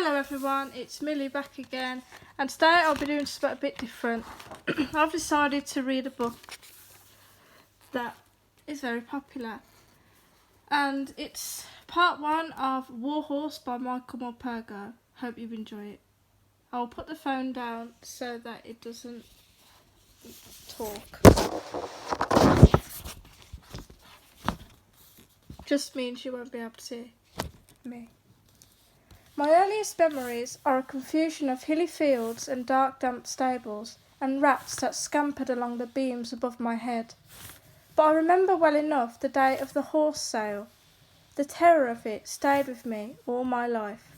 Hello everyone, it's Millie back again, and today I'll be doing something a bit different. I've decided to read a book that is very popular, and it's part one of Warhorse by Michael Morpurgo. Hope you enjoy it. I'll put the phone down so that it doesn't talk. Just means you won't be able to see me. My earliest memories are a confusion of hilly fields and dark damp stables and rats that scampered along the beams above my head. But I remember well enough the day of the horse sale. The terror of it stayed with me all my life.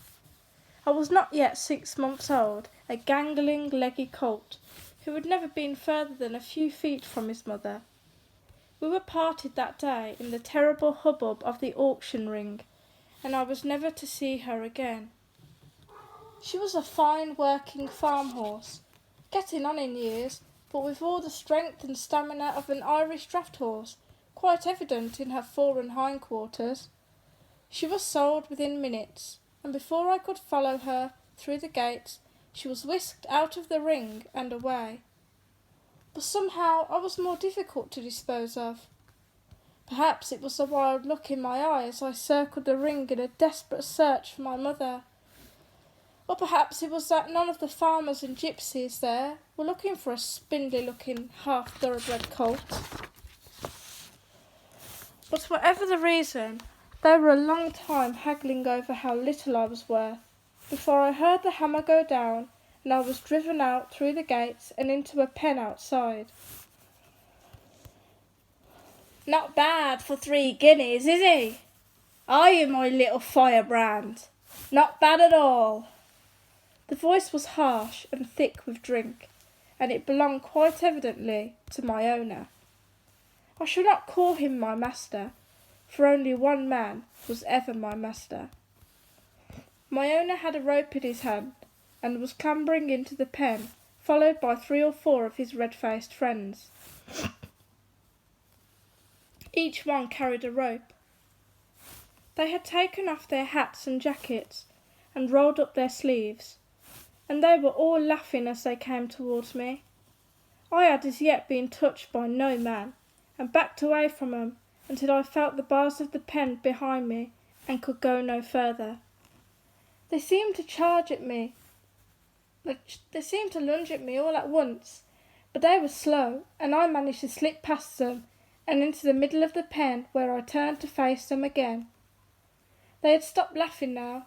I was not yet 6 months old, a gangling, leggy colt who had never been further than a few feet from his mother. We were parted that day in the terrible hubbub of the auction ring, and I was never to see her again. She was a fine working farm horse, getting on in years, but with all the strength and stamina of an Irish draught horse, quite evident in her fore and hind quarters. She was sold within minutes, and before I could follow her through the gates, she was whisked out of the ring and away. But somehow I was more difficult to dispose of. Perhaps it was the wild look in my eye as I circled the ring in a desperate search for my mother. Or perhaps it was that none of the farmers and gypsies there were looking for a spindly-looking half-thoroughbred colt. But whatever the reason, they were a long time haggling over how little I was worth, before I heard the hammer go down and I was driven out through the gates and into a pen outside. "Not bad for 3 guineas, is he? Are you, my little firebrand? Not bad at all." The voice was harsh and thick with drink, and it belonged quite evidently to my owner. I shall not call him my master, for only one man was ever my master. My owner had a rope in his hand, and was clambering into the pen, followed by 3 or 4 of his red-faced friends. Each one carried a rope. They had taken off their hats and jackets, and rolled up their sleeves, and they were all laughing as they came towards me. I had as yet been touched by no man, and backed away from them until I felt the bars of the pen behind me and could go no further. They seemed to charge at me. They seemed to lunge at me all at once, but they were slow, and I managed to slip past them and into the middle of the pen, where I turned to face them again. They had stopped laughing now.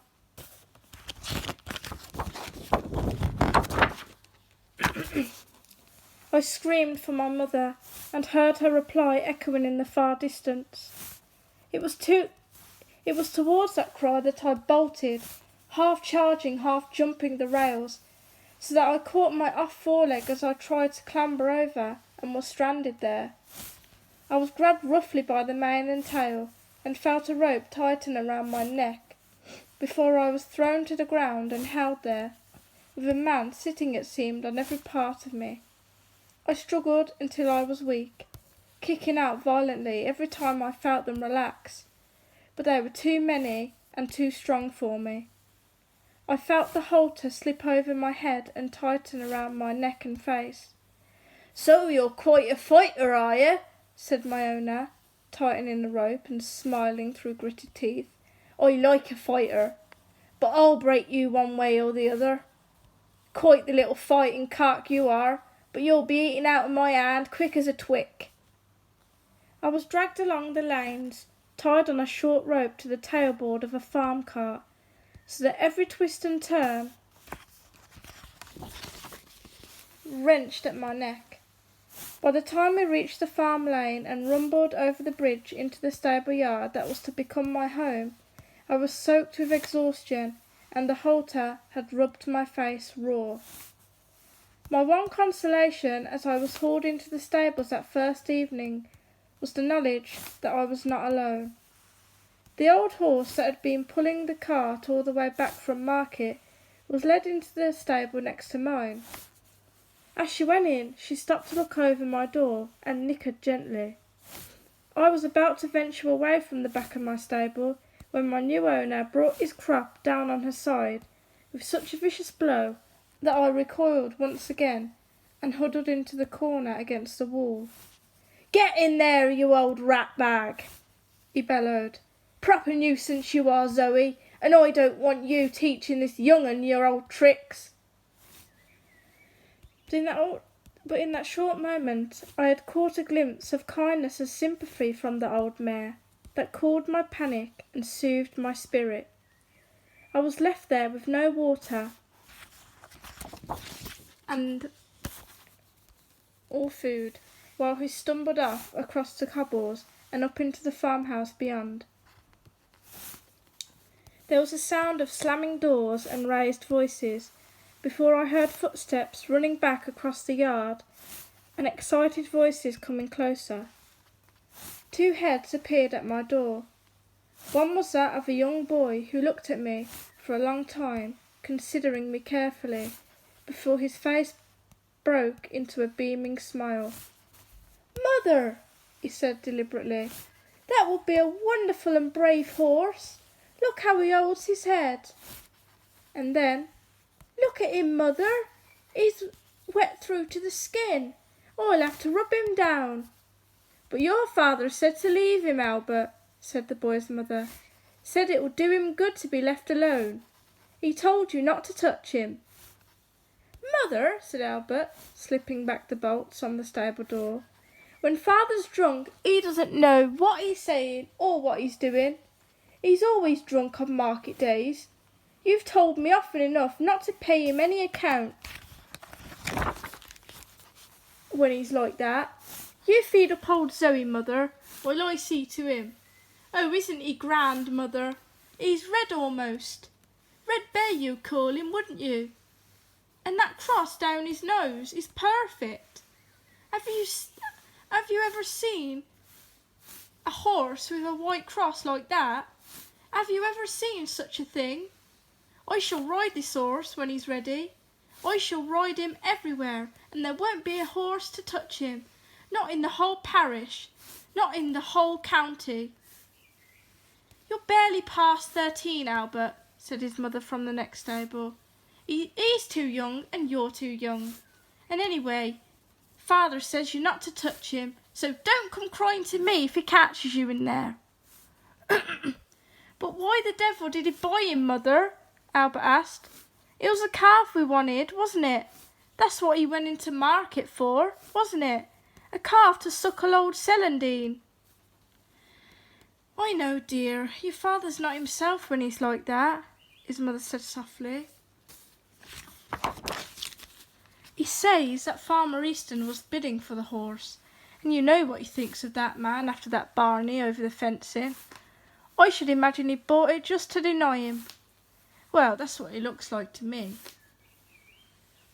I screamed for my mother, and heard her reply echoing in the far distance. It was towards that cry that I bolted, half charging, half jumping the rails, so that I caught my off foreleg as I tried to clamber over, and was stranded there. I was grabbed roughly by the mane and tail, and felt a rope tighten around my neck, before I was thrown to the ground and held there, with a man sitting, it seemed, on every part of me. I struggled until I was weak, kicking out violently every time I felt them relax, but they were too many and too strong for me. I felt the halter slip over my head and tighten around my neck and face. "So you're quite a fighter, are you?" said my owner, tightening the rope and smiling through gritted teeth. "I like a fighter, but I'll break you one way or the other. Quite the little fighting cock you are, but you'll be eaten out of my hand quick as a twick." I was dragged along the lanes, tied on a short rope to the tailboard of a farm cart, so that every twist and turn wrenched at my neck. By the time we reached the farm lane and rumbled over the bridge into the stable yard that was to become my home, I was soaked with exhaustion, and the halter had rubbed my face raw. My one consolation as I was hauled into the stables that first evening was the knowledge that I was not alone. The old horse that had been pulling the cart all the way back from market was led into the stable next to mine. As she went in, she stopped to look over my door and nickered gently. I was about to venture away from the back of my stable when my new owner brought his crop down on her side with such a vicious blow that I recoiled once again and huddled into the corner against the wall. "Get in there, you old rat bag!" he bellowed. "Proper nuisance you are, Zoe, and I don't want you teaching this young un your old tricks." But in that short moment I had caught a glimpse of kindness and sympathy from the old mare that cooled my panic and soothed my spirit. I was left there with no water and or food, while he stumbled off across the cobbles and up into the farmhouse beyond. There was a sound of slamming doors and raised voices before I heard footsteps running back across the yard and excited voices coming closer. 2 heads appeared at my door. One was that of a young boy who looked at me for a long time, considering me carefully, before his face broke into a beaming smile. "Mother," he said deliberately, "that will be a wonderful and brave horse. Look how he holds his head." And then, "Look at him, Mother. He's wet through to the skin. I'll have to rub him down." "But your father said to leave him, Albert," said the boy's mother. "Said it would do him good to be left alone. He told you not to touch him." "Mother," said Albert, slipping back the bolts on the stable door, "when father's drunk he doesn't know what he's saying or what he's doing. He's always drunk on market days. You've told me often enough not to pay him any account when he's like that. You feed up old Zoe, Mother, while I see to him. Oh, isn't he grand, Mother? He's red almost. Red Bear you'd call him, wouldn't you? And that cross down his nose is perfect. Have you ever seen a horse with a white cross like that? Have you ever seen such a thing? I shall ride this horse when he's ready. I shall ride him everywhere, and there won't be a horse to touch him. Not in the whole parish, not in the whole county." "You're barely past 13, Albert," said his mother from the next stable. He's too young and you're too young. And anyway, father says you're not to touch him, so don't come crying to me if he catches you in there." "But why the devil did he buy him, Mother?" Albert asked. "It was a calf we wanted, wasn't it? That's what he went into market for, wasn't it? A calf to suckle old Celandine." "I know, dear. Your father's not himself when he's like that," his mother said softly. "He says that Farmer Easton was bidding for the horse, and you know what he thinks of that man after that Barney over the fencing. I should imagine he bought it just to deny him. Well, that's what he looks like to me."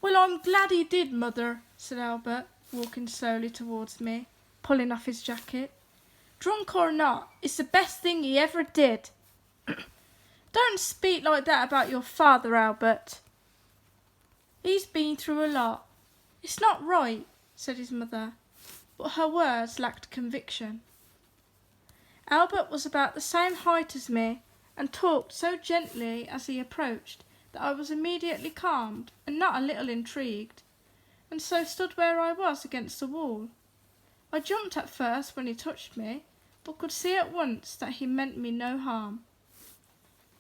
"Well, I'm glad he did, Mother," said Albert, walking slowly towards me, pulling off his jacket. "Drunk or not, it's the best thing he ever did." "Don't speak like that about your father, Albert. He's been through a lot. It's not right," said his mother, but her words lacked conviction. Albert was about the same height as me, and talked so gently as he approached that I was immediately calmed and not a little intrigued, and so stood where I was against the wall. I jumped at first when he touched me, but could see at once that he meant me no harm.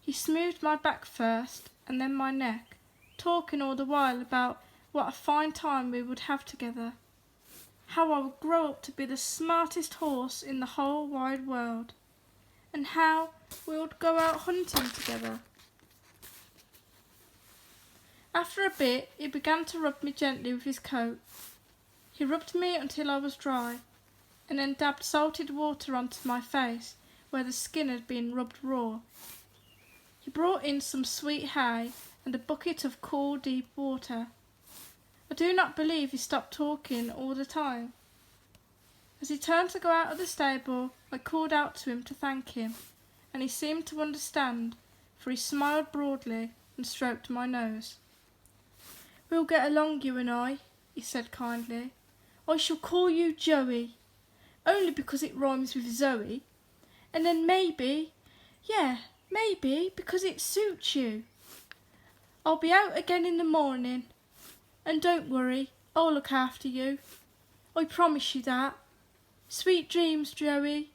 He smoothed my back first, and then my neck, talking all the while about what a fine time we would have together, how I would grow up to be the smartest horse in the whole wide world, and how we would go out hunting together. After a bit, he began to rub me gently with his coat. He rubbed me until I was dry, and then dabbed salted water onto my face where the skin had been rubbed raw. He brought in some sweet hay and a bucket of cool, deep water. I do not believe he stopped talking all the time. As he turned to go out of the stable, I called out to him to thank him, and he seemed to understand, for he smiled broadly and stroked my nose. "We'll get along, you and I," he said kindly. "I shall call you Joey, only because it rhymes with Zoe, and then maybe because it suits you. I'll be out again in the morning. And don't worry, I'll look after you. I promise you that. Sweet dreams, Joey.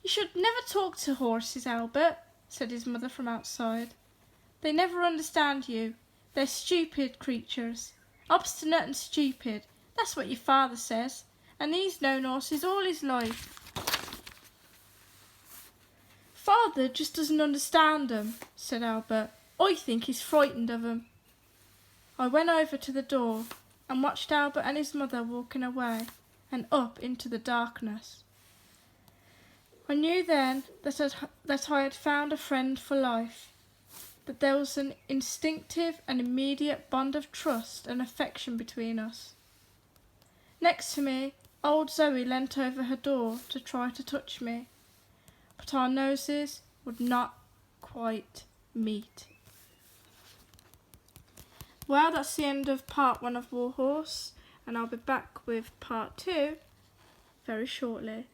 You should never talk to horses, Albert, said his mother from outside. They never understand you. They're stupid creatures. Obstinate and stupid. That's what your father says. And he's known horses all his life. Father just doesn't understand them, said Albert. I think he's frightened of them. I went over to the door and watched Albert and his mother walking away and up into the darkness. I knew then that I had found a friend for life, that there was an instinctive and immediate bond of trust and affection between us. Next to me, old Zoe leant over her door to try to touch me, but our noses would not quite meet. Well, that's the end of part 1 of Warhorse, and I'll be back with part 2 very shortly.